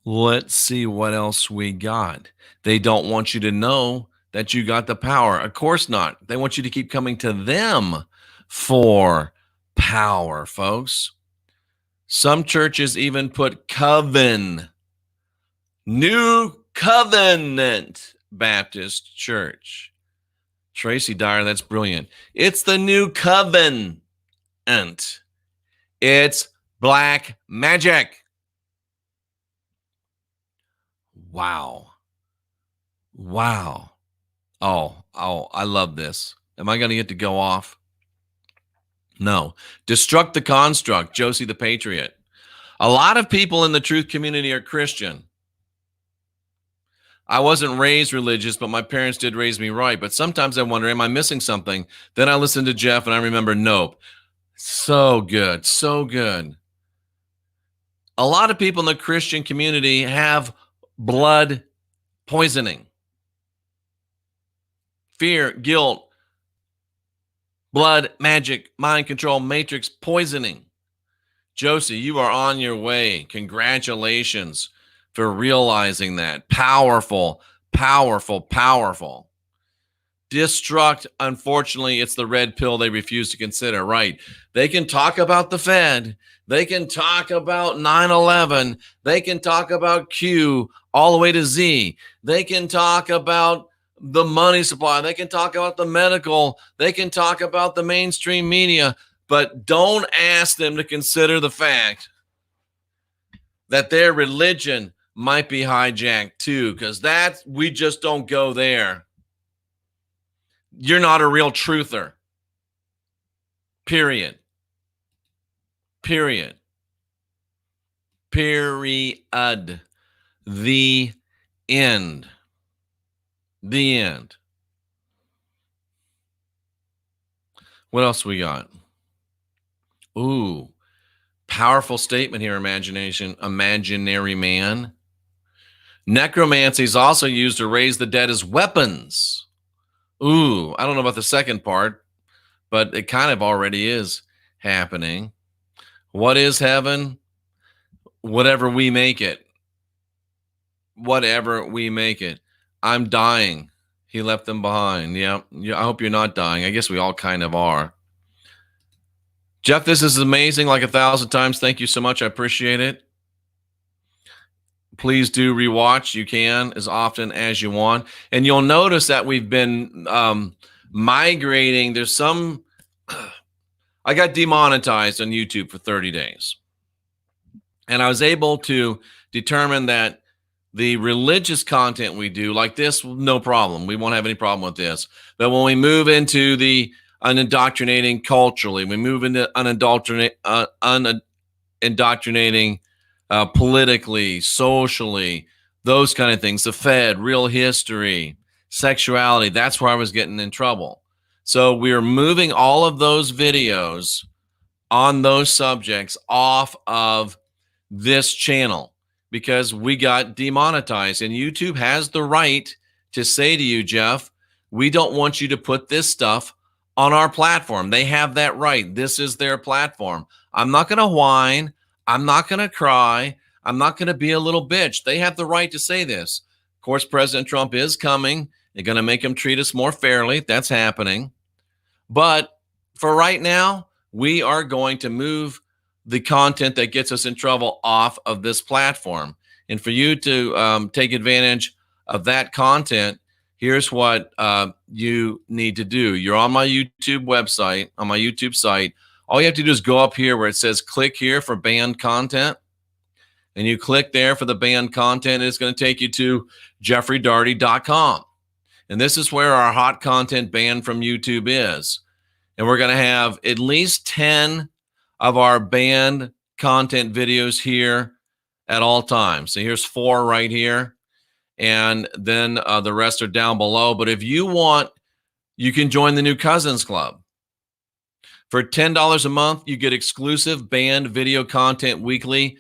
Let's see what else we got. They don't want you to know that you got the power. Of course not. They want you to keep coming to them for power, folks. Some churches even put coven. New Covenant Baptist Church. Tracy Dyer, that's brilliant. It's the New Covenant. It's black magic. Wow. Wow. Oh, I love this. Am I going to get to go off? No. Destruct the construct, Josie the Patriot. A lot of people in the truth community are Christian. I wasn't raised religious, but my parents did raise me right. But sometimes I wonder, am I missing something? Then I listen to Jeff and I remember, nope. So good. So good. A lot of people in the Christian community have blood poisoning. Fear, guilt, blood, magic, mind control, matrix poisoning. Josie, you are on your way. Congratulations for realizing that. Powerful, powerful, powerful. Destruct, unfortunately, it's the red pill they refuse to consider, right? They can talk about the Fed. They can talk about 9/11. They can talk about Q all the way to Z. They can talk about the money supply. They can talk about the medical. They can talk about the mainstream media, but don't ask them to consider the fact that their religion might be hijacked too, because we just don't go there. You're not a real truther. Period. Period. Period. The end. The end. What else we got? Ooh, powerful statement here, imaginary man. Necromancy is also used to raise the dead as weapons. Ooh, I don't know about the second part, but it kind of already is happening. What is heaven? Whatever we make it. Whatever we make it. I'm dying. He left them behind. Yeah, I hope you're not dying. I guess we all kind of are. Jeff, this is amazing, like 1,000 times. Thank you so much. I appreciate it. Please do rewatch. You can as often as you want. And you'll notice that we've been migrating. There's some, I got demonetized on YouTube for 30 days. And I was able to determine that the religious content we do, like this, no problem. We won't have any problem with this. But when we move into the unindoctrinating culturally, we move into unindoctrinating politically, socially, those kind of things, the Fed, real history, sexuality, that's where I was getting in trouble. So we're moving all of those videos on those subjects off of this channel because we got demonetized. And YouTube has the right to say to you, Jeff, we don't want you to put this stuff on our platform. They have that right. This is their platform. I'm not going to whine. I'm not going to cry. I'm not going to be a little bitch. They have the right to say this. Of course, President Trump is coming. They're going to make him treat us more fairly. That's happening. But for right now, we are going to move the content that gets us in trouble off of this platform. And for you to take advantage of that content, here's what you need to do. You're on my YouTube website, on my YouTube site. All you have to do is go up here where it says click here for banned content. And you click there for the banned content. It's going to take you to jeffreydaugherty.com. And this is where our hot content banned from YouTube is. And we're going to have at least 10 of our banned content videos here at all times. So here's 4 right here. And then the rest are down below. But if you want, you can join the new Cousins Club. For $10 a month, you get exclusive banned video content weekly,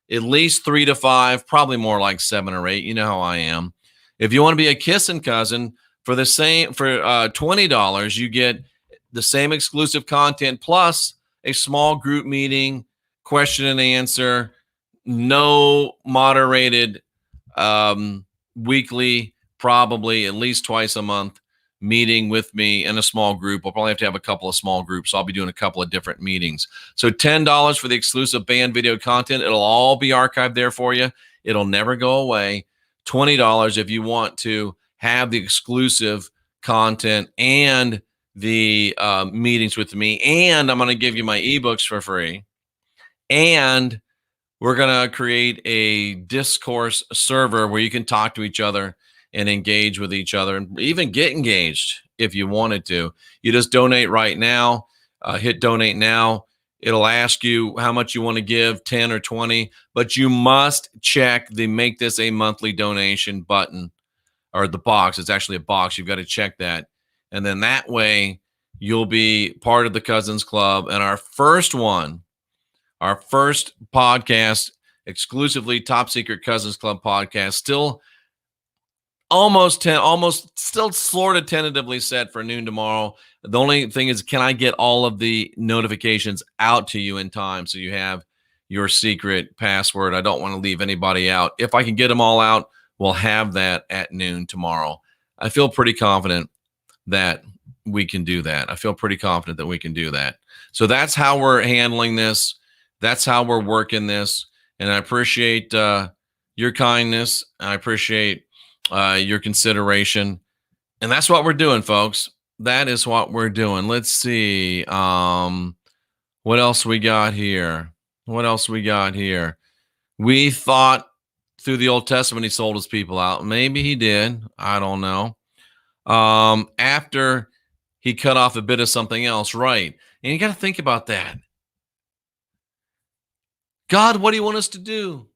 at least 3 to 5, probably more like 7 or 8. You know how I am. If you want to be a kissing cousin, for the same, for $20, you get the same exclusive content plus a small group meeting, question and answer, no moderated weekly, probably at least twice a month meeting with me in a small group. We'll probably have to have a couple of small groups. I'll be doing a couple of different meetings. So $10 for the exclusive banned video content. It'll all be archived there for you. It'll never go away. $20 if you want to have the exclusive content and the meetings with me. And I'm going to give you my ebooks for free. And we're going to create a discourse server where you can talk to each other and engage with each other and even get engaged if you wanted to. You just donate right now, hit donate now. It'll ask you how much you want to give, 10 or 20, but you must check the make this a monthly donation button or the box. It's actually a box. You've got to check that. And then that way you'll be part of the Cousins Club. And our first one, our first podcast, exclusively Top Secret Cousins Club podcast, still still sort of tentatively set for noon tomorrow. The only thing is, can I get all of the notifications out to you in time so you have your secret password? I don't want to leave anybody out. If I can get them all out, we'll have that at noon tomorrow. I feel pretty confident that we can do that. I feel pretty confident that we can do that. So that's how we're handling this. That's how we're working this. And I appreciate your kindness. I appreciate your consideration. And that's what we're doing, folks. That is what we're doing. Let's see. What else we got here? What else we got here? We thought through the Old Testament he sold his people out. Maybe he did. I don't know. After he cut off a bit of something else, right? And you got to think about that. God, what do you want us to do?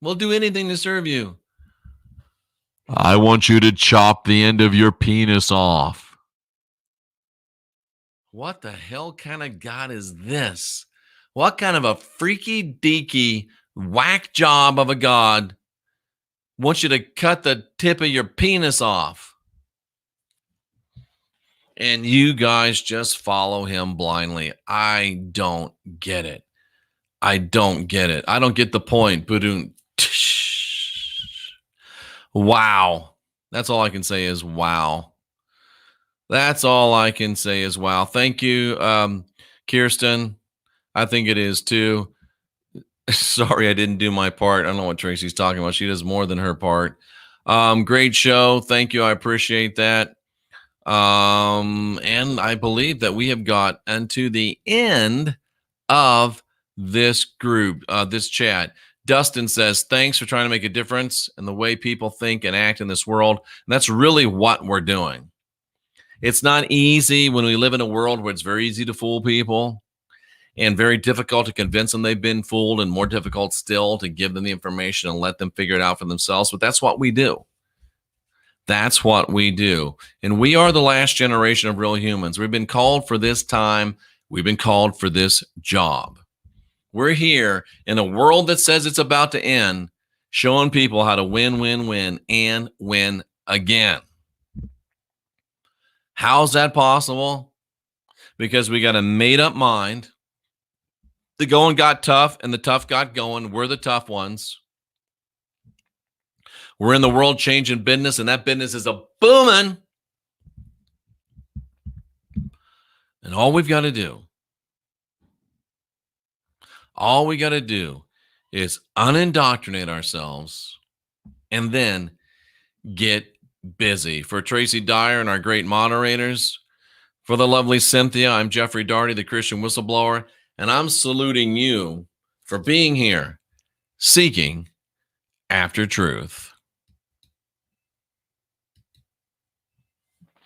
We'll do anything to serve you. I want you to chop the end of your penis off. What the hell kind of God is this? What kind of a freaky deaky whack job of a God wants you to cut the tip of your penis off? And you guys just follow him blindly. I don't get it. I don't get it. I don't get the point. Wow. That's all I can say is wow. That's all I can say is wow. Thank you, Kirsten. I think it is too. Sorry, I didn't do my part. I don't know what Tracy's talking about. She does more than her part. Great show. Thank you. I appreciate that. And I believe that we have got into the end of this group, this chat. Dustin says, thanks for trying to make a difference in the way people think and act in this world. And that's really what we're doing. It's not easy when we live in a world where it's very easy to fool people and very difficult to convince them they've been fooled, and more difficult still to give them the information and let them figure it out for themselves. But that's what we do. That's what we do. And we are the last generation of real humans. We've been called for this time. We've been called for this job. We're here in a world that says it's about to end, showing people how to win, win, win, and win again. How's that possible? Because we got a made-up mind. The going got tough, and the tough got going. We're the tough ones. We're in the world changing business, and that business is a booming. And all we got to do is unindoctrinate ourselves and then get busy. For Tracy Dyer and our great moderators, for the lovely Cynthia, I'm Jeffey Daugherty, the Christian Whistleblower, and I'm saluting you for being here, seeking after truth.